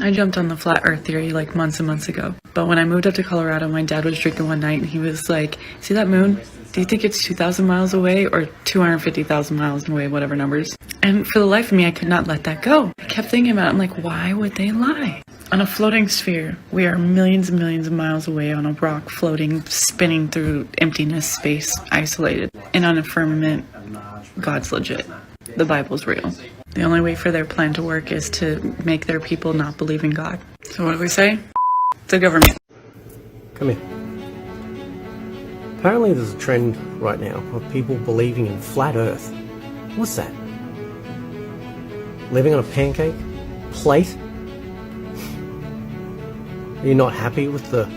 I jumped on the flat earth theory like months and months ago. But when I moved up to Colorado, my dad was drinking one night and he was like, see that moon? Do you think it's 2,000 miles away or 250,000 miles away, whatever numbers? And for the life of me, I could not let that go. I kept thinking about it. I'm like, why would they lie? On a floating sphere, we are millions and millions of miles away on a rock floating, spinning through emptiness, space, isolated. And on a firmament, God's legit. The Bible's real. The only way for their plan to work is to make their people not believe in God. So what do we say? The government. Come here. Apparently there's a trend right now of people believing in flat earth. What's that? Living on a pancake? Plate? Are you not happy with the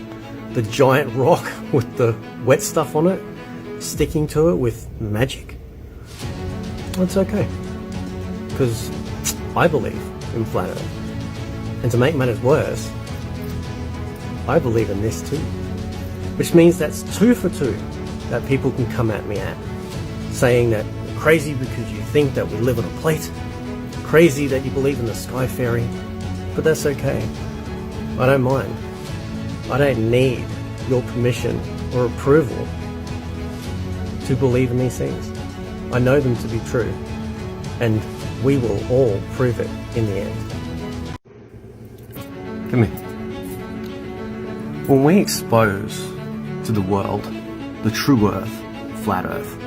giant rock with the wet stuff on it? Sticking to it with magic? That's okay. Because I believe in flat earth. And to make matters worse, I believe in this too. Which means that's 2 for 2 that people can come at me at. Saying that you're crazy because you think that we live on a plate. Crazy that you believe in the sky fairy. But that's okay. I don't mind. I don't need your permission or approval to believe in these things. I know them to be true. And we will all prove it in the end. Come here. When we expose to the world the true earth, flat earth,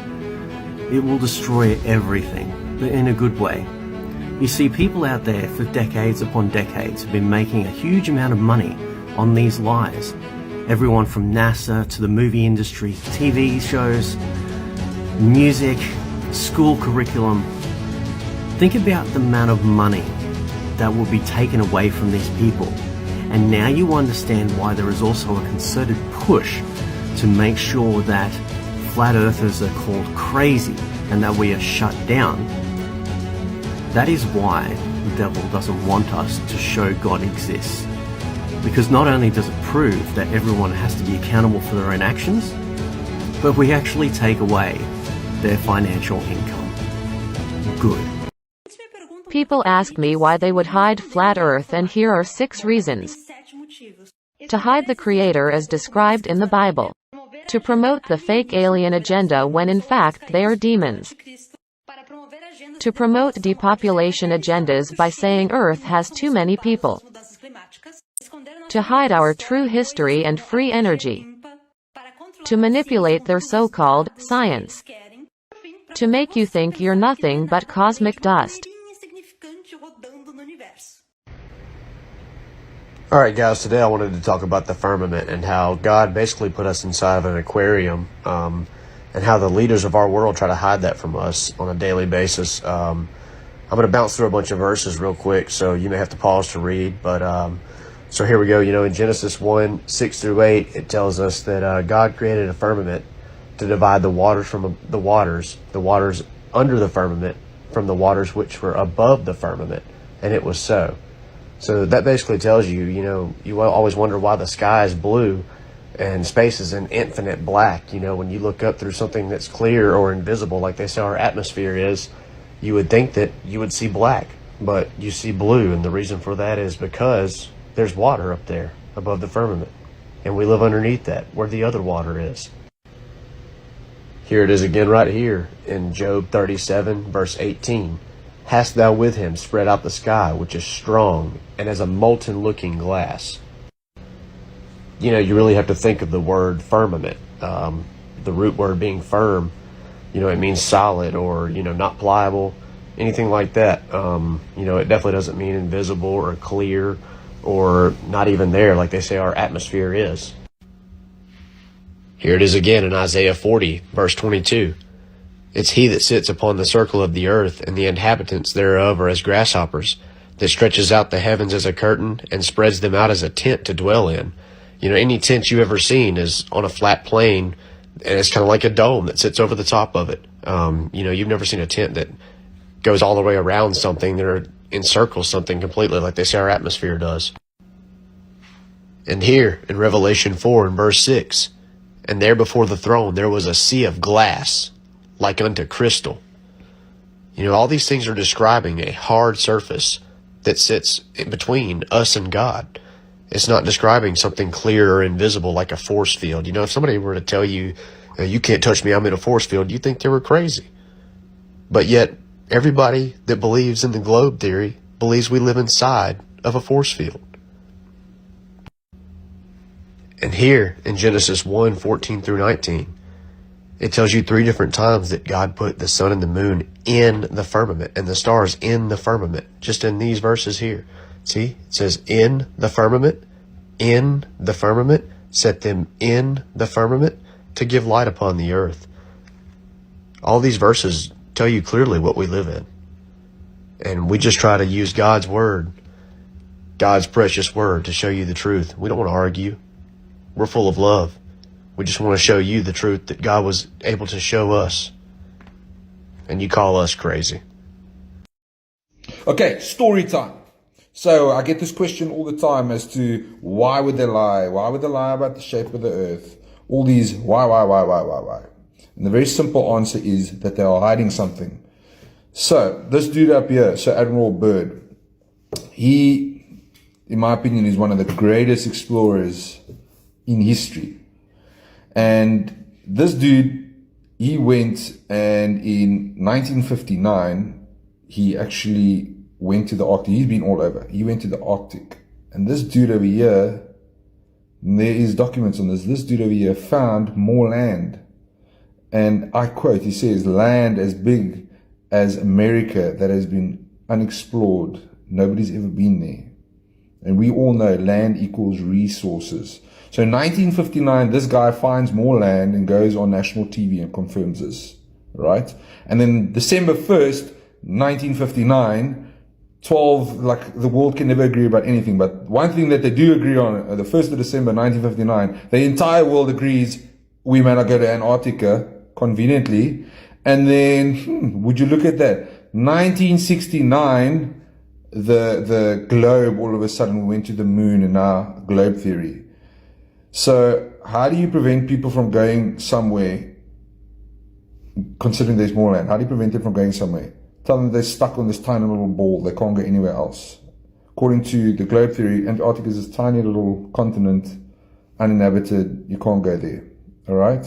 it will destroy everything, but in a good way. You see, people out there for decades upon decades have been making a huge amount of money on these lies. Everyone from NASA to the movie industry, TV shows, music, school curriculum. Think about the amount of money that will be taken away from these people. And now you understand why there is also a concerted push to make sure that flat earthers are called crazy and that we are shut down. That is why the devil doesn't want us to show God exists. Because not only does it prove that everyone has to be accountable for their own actions, but we actually take away their financial income. Good. People ask me why they would hide flat earth, and here are 6 reasons. To hide the creator as described in the Bible. To promote the fake alien agenda when in fact they are demons. To promote depopulation agendas by saying Earth has too many people. To hide our true history and free energy. To manipulate their so-called science. To make you think you're nothing but cosmic dust. Alright guys, today I wanted to talk about the firmament and how God basically put us inside of an aquarium, and how the leaders of our world try to hide that from us on a daily basis. I'm going to bounce through a bunch of verses real quick, so you may have to pause to read, but so here we go. You know, in Genesis 1, 6 through 8, it tells us that God created a firmament to divide the waters from the waters under the firmament from the waters which were above the firmament, and it was so. So that basically tells you, you know, you always wonder why the sky is blue and space is an infinite black. You know, when you look up through something that's clear or invisible, like they say our atmosphere is, you would think that you would see black, but you see blue. And the reason for that is because there's water up there above the firmament, and we live underneath that where the other water is. Here it is again right here in Job 37, verse 18. Hast thou with him spread out the sky, which is strong, and as a molten-looking glass. You know, you really have to think of the word firmament. The root word being firm, you know, it means solid or, you know, not pliable, anything like that. You know, it definitely doesn't mean invisible or clear or not even there like they say our atmosphere is. Here it is again in Isaiah 40, verse 22. It's he that sits upon the circle of the earth, and the inhabitants thereof are as grasshoppers, that stretches out the heavens as a curtain, and spreads them out as a tent to dwell in. You know, any tent you've ever seen is on a flat plane, and it's kind of like a dome that sits over the top of it. You know, you've never seen a tent that goes all the way around something, or encircles something completely like they say our atmosphere does. And here, in Revelation 4, in verse 6, and there before the throne there was a sea of glass, like unto crystal. You know, all these things are describing a hard surface that sits in between us and God. It's not describing something clear or invisible like a force field. You know, if somebody were to tell you, you can't touch me, I'm in a force field, you think they were crazy. But yet, everybody that believes in the globe theory believes we live inside of a force field. And here in Genesis 1:14 through 19, it tells you 3 different times that God put the sun and the moon in the firmament and the stars in the firmament, just in these verses here. See, it says in the firmament, set them in the firmament to give light upon the earth. All these verses tell you clearly what we live in. And we just try to use God's word, God's precious word, to show you the truth. We don't want to argue. We're full of love. We just want to show you the truth that God was able to show us. And you call us crazy. Okay, story time. So I get this question all the time as to why would they lie? Why would they lie about the shape of the earth? All these why? And the very simple answer is that they are hiding something. So this dude up here, Sir Admiral Byrd, he, in my opinion, is one of the greatest explorers in history. And this dude, he went, and in 1959, he actually went to the Arctic. He's been all over. He went to the Arctic. And this dude over here, there is documents on this, this dude over here found more land. And I quote, he says, land as big as America that has been unexplored. Nobody's ever been there. And we all know land equals resources. So in 1959, this guy finds more land and goes on national TV and confirms this, right? And then December 1st, 1959, the world can never agree about anything, but one thing that they do agree on, the 1st of December, 1959, the entire world agrees we may not go to Antarctica, conveniently. And then, would you look at that? 1969, the globe, all of a sudden, we went to the moon in our globe theory. So how do you prevent people from going somewhere, considering there's more land? How do you prevent them from going somewhere? Tell them they're stuck on this tiny little ball. They can't go anywhere else. According to the globe theory, Antarctica is this tiny little continent, uninhabited. You can't go there. All right?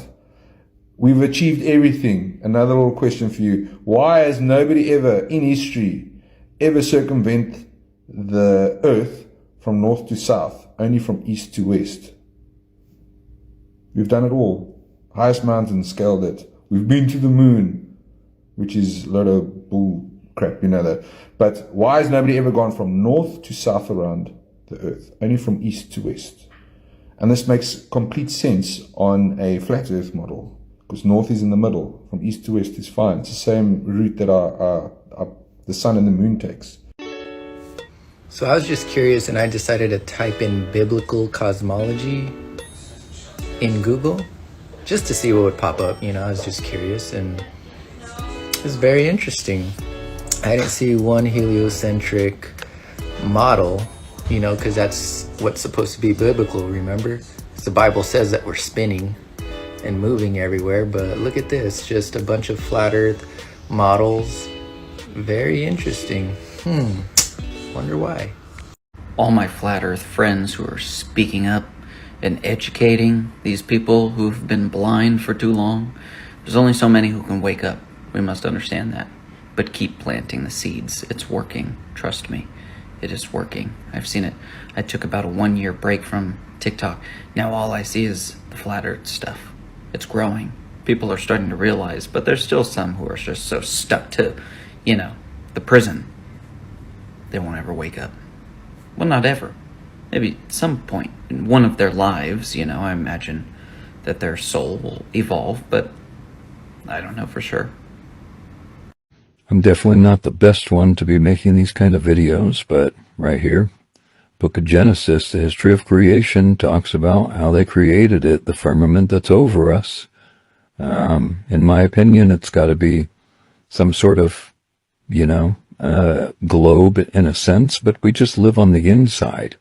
We've achieved everything. Another little question for you. Why has nobody ever in history ever circumvented the earth from north to south, only from east to west? We've done it all. Highest mountain, scaled it. We've been to the moon, which is a lot of bull crap, you know that. But why has nobody ever gone from north to south around the earth, only from east to west? And this makes complete sense on a flat earth model, because north is in the middle, from east to west is fine. It's the same route that the sun and the moon takes. So I was just curious, and I decided to type in biblical cosmology in Google just to see what would pop up. You know, I was just curious, and it was very interesting. I didn't see one heliocentric model, you know, because that's what's supposed to be biblical, remember? The Bible says that we're spinning and moving everywhere, but look at this, just a bunch of flat earth models. Very interesting. Wonder why. All my flat earth friends who are speaking up and educating these people who've been blind for too long, there's only so many who can wake up. We must understand that. But keep planting the seeds. It's working. Trust me. It is working. I've seen it. I took about a 1-year break from TikTok. Now all I see is the flat earth stuff. It's growing. People are starting to realize, but there's still some who are just so stuck to, you know, the prison. They won't ever wake up. Well, not ever. Maybe at some point in one of their lives, you know, I imagine that their soul will evolve, but I don't know for sure. I'm definitely not the best one to be making these kind of videos, but right here, Book of Genesis, the history of creation, talks about how they created it, the firmament that's over us. In my opinion, it's got to be some sort of, you know, globe in a sense, but we just live on the inside.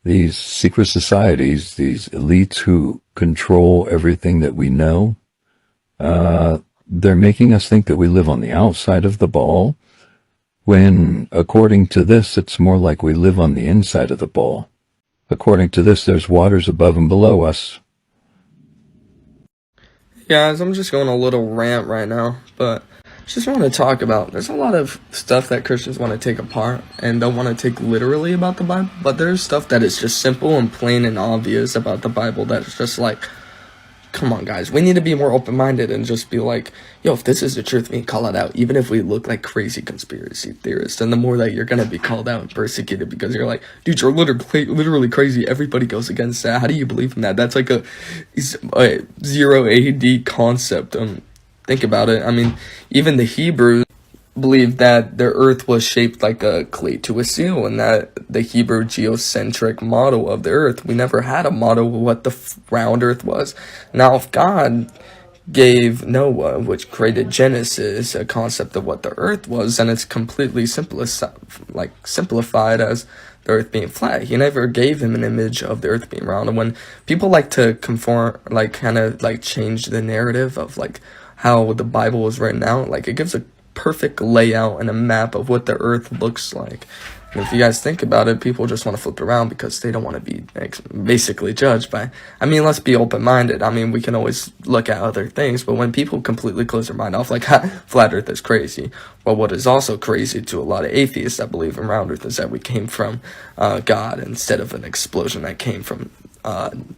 These secret societies, these elites who control everything that we know, they're making us think that we live on the outside of the ball, when, according to this, it's more like we live on the inside of the ball. According to this, there's waters above and below us. Guys, I'm just going a little rant right now, but just want to talk about, there's a lot of stuff that Christians want to take apart and don't want to take literally about the Bible, but there's stuff that is just simple and plain and obvious about the Bible that is just like, come on guys, we need to be more open-minded and just be like, yo, if this is the truth, we can call it out, even if we look like crazy conspiracy theorists. And the more that you're going to be called out and persecuted because you're like, dude, you're literally crazy, everybody goes against that, how do you believe in that? That's like a 0 AD concept. Think about it. I mean, even the Hebrews believed that the earth was shaped like a clay to a seal, and that the Hebrew geocentric model of the earth, we never had a model of what the round earth was. Now, if God gave Noah, which created Genesis, a concept of what the earth was, and it's completely simplified as the earth being flat. He never gave him an image of the earth being round. And when people like to conform, like kind of like change the narrative of like how the Bible was written out, like it gives a perfect layout and a map of what the earth looks like. And if you guys think about it, people just want to flip it around because they don't want to be basically judged by, I mean, let's be open-minded. I mean, we can always look at other things, but when people completely close their mind off, like, flat earth is crazy. Well, what is also crazy to a lot of atheists that believe in round earth is that we came from God instead of an explosion that came from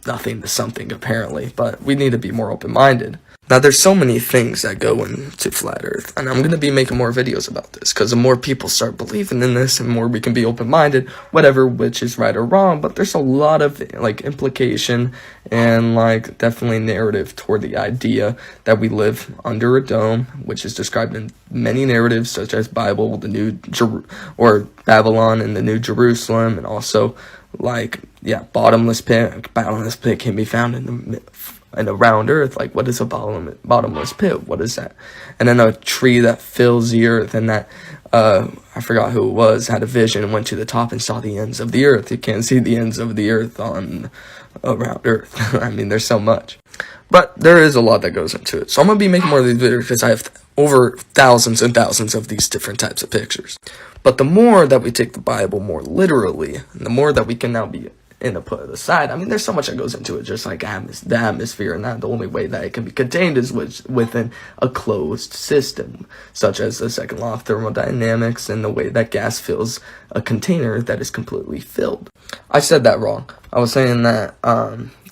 nothing to something, apparently. But we need to be more open-minded. Now, there's so many things that go into flat earth, and I'm going to be making more videos about this, because the more people start believing in this, and more we can be open-minded, whatever, which is right or wrong, but there's a lot of, like, implication and, like, definitely narrative toward the idea that we live under a dome, which is described in many narratives, such as Bible, the New or Babylon and the New Jerusalem, and also, like, yeah, bottomless pit. Bottomless pit can be found in a round earth. Like, what is a bottomless pit? What is that? And then a tree that fills the earth, and that I forgot who it was, had a vision and went to the top and saw the ends of the earth. You can't see the ends of the earth on around earth. I mean, there's so much, but there is a lot that goes into it. So I'm gonna be making more of these videos because I have over thousands and thousands of these different types of pictures. But the more that we take the Bible more literally, and the more that we can now be in a put it aside. I mean, there's so much that goes into it, just like the atmosphere, and that the only way that it can be contained is within a closed system, such as the second law of thermodynamics and the way that gas fills a container that is completely filled. I said that wrong. I was saying that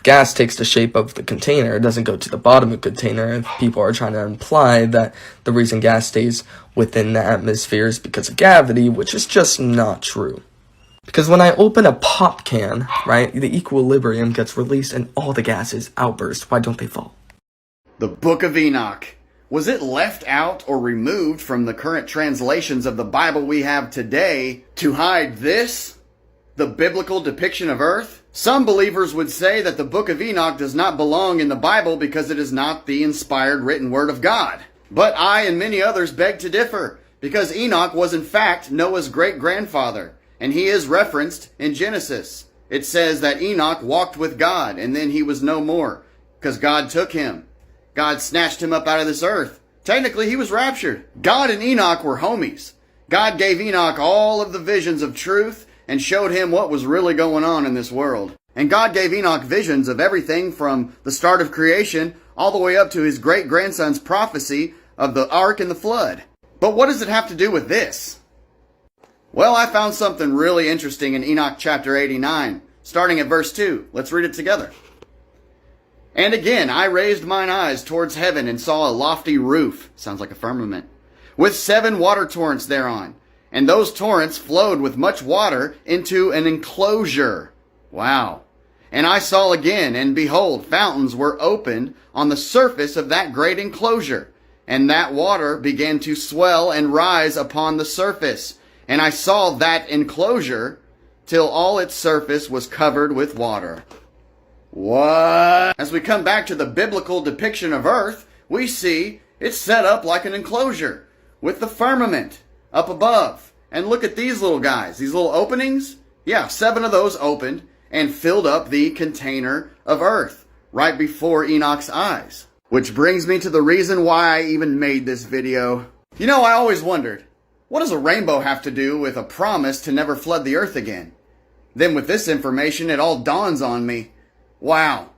gas takes the shape of the container. It doesn't go to the bottom of the container. If people are trying to imply that the reason gas stays within the atmosphere is because of gravity, which is just not true. Because when I open a pop can, right, the equilibrium gets released and all the gases outburst. Why don't they fall? The Book of Enoch. Was it left out or removed from the current translations of the Bible we have today to hide this? The biblical depiction of earth? Some believers would say that the Book of Enoch does not belong in the Bible because it is not the inspired written word of God. But I and many others beg to differ, because Enoch was in fact Noah's great-grandfather. And he is referenced in Genesis. It says that Enoch walked with God, and then he was no more, because God took him. God snatched him up out of this earth. Technically, he was raptured. God and Enoch were homies. God gave Enoch all of the visions of truth and showed him what was really going on in this world. And God gave Enoch visions of everything from the start of creation all the way up to his great-grandson's prophecy of the ark and the flood. But what does it have to do with this? Well, I found something really interesting in Enoch chapter 89, starting at verse 2. Let's read it together. And again, I raised mine eyes towards heaven and saw a lofty roof, sounds like a firmament, with 7 water torrents thereon. And those torrents flowed with much water into an enclosure. Wow. And I saw again, and behold, fountains were opened on the surface of that great enclosure. And that water began to swell and rise upon the surface. And I saw that enclosure till all its surface was covered with water. What? As we come back to the biblical depiction of earth, we see it's set up like an enclosure with the firmament up above. And look at these little guys, these little openings. Yeah, 7 of those opened and filled up the container of earth right before Enoch's eyes. Which brings me to the reason why I even made this video. You know, I always wondered, What does a rainbow have to do with a promise to never flood the earth again? Then with this information, it all dawns on me. Wow.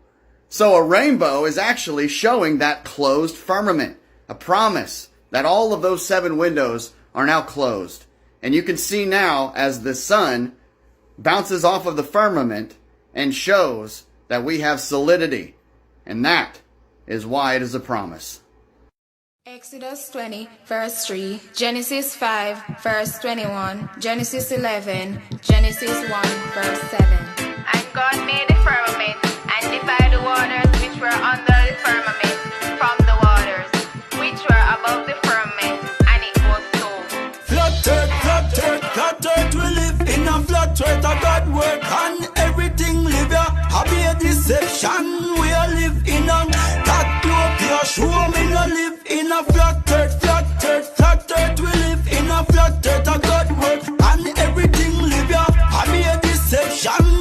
So a rainbow is actually showing that closed firmament, a promise that all of those 7 windows are now closed. And you can see now as the sun bounces off of the firmament and shows that we have solidity. And that is why it is a promise. Exodus 20, verse 3, Genesis 5, verse 21, Genesis 11, Genesis 1, verse 7. And God made the firmament and divided the waters which were under the firmament from the waters which were above the firmament, and it was so. Flat earth, we live in a flat earth, a God work and everything live here. Happy a deception, we are live in a that globe, show me no live in a flat earth, we live in a flat earth, a God work and everything live here. Happy a deception.